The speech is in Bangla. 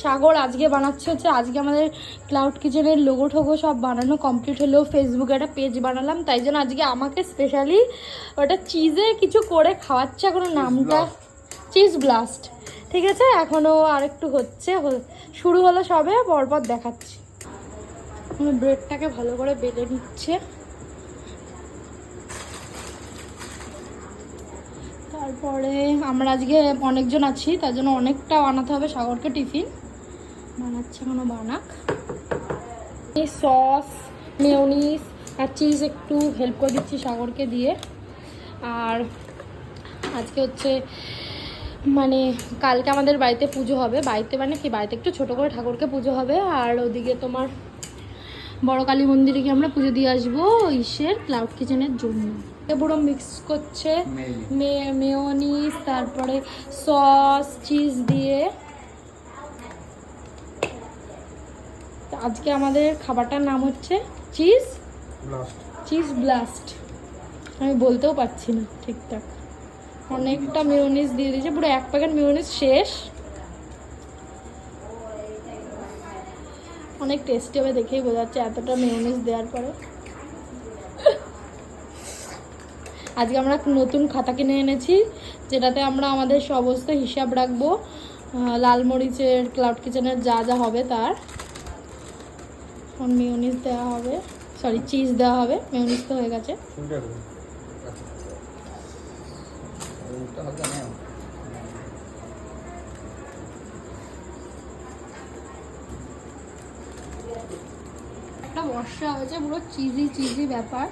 সাগর আজকে বানাচ্ছে হচ্ছে, আজকে আমাদের ক্লাউড কিচেনের লোগো ঠোগো সব বানানো কমপ্লিট হলো, ফেসবুকে একটা পেজ বানালাম, তাই জন্য আজকে আমাকে স্পেশালি ওটা চিজে কিছু করে খাওয়াচ্ছে, এখনো নামটা চিজ ব্লাস্ট। ঠিক আছে, এখনও আরেকটু হচ্ছে, শুরু হলো সবে, পরপর দেখাচ্ছি। ব্রেডটাকে ভালো করে বেলে নিচ্ছে, তারপরে আমরা আজকে অনেকজন আছি, তার জন্য অনেকটা বানাতে হবে সাগরকে টিফিন। বানাচ্ছে এখনো বানাক। সস, মেয়োনিজ আর চিজ একটু হেল্প করে দিচ্ছি সাগরকে দিয়ে। আর আজকে হচ্ছে মানে কালকে আমাদের বাড়িতে পুজো হবে, বাড়িতে মানে কি বাড়িতে একটু ছোটো করে ঠাকুরকে পুজো হবে, আর ওদিকে তোমার বড় কালী মন্দিরে গিয়ে আমরা পুজো দিয়ে আসবো ইসের ক্লাউড কিচেনের জন্য। পুরো মিক্স করছে মেয়োনিজ, তারপরে সস, চিজ দিয়ে। আজকে আমাদের খাবারটার নাম হচ্ছে চিজ ব্লাস্ট। আমি বলতেও পারছি না ঠিকঠাক, অনেকটা মেয়োনিজ দিয়ে দিয়েছে, পুরো এক প্যাকেট মেয়োনিজ শেষ। অনেক টেস্টি হবে, দেখেই বোঝা যাচ্ছে এতটা মেয়োনিজ দেওয়ার পরে। আজকে আমরা নতুন খাতা কিনে এনেছি, যেটাতে আমরা আমাদের সমস্ত হিসাব রাখবো, লাল মরিচের, ক্লাউড কিচেনের যা যা হবে তার। মেয়োনিজ দেওয়া হবে, সরি চিজ দেওয়া হবে, মেয়োনিজ তো হয়ে গেছে। একটা বর্ষা হয়েছে, পুরো চিজি চিজি ব্যাপার।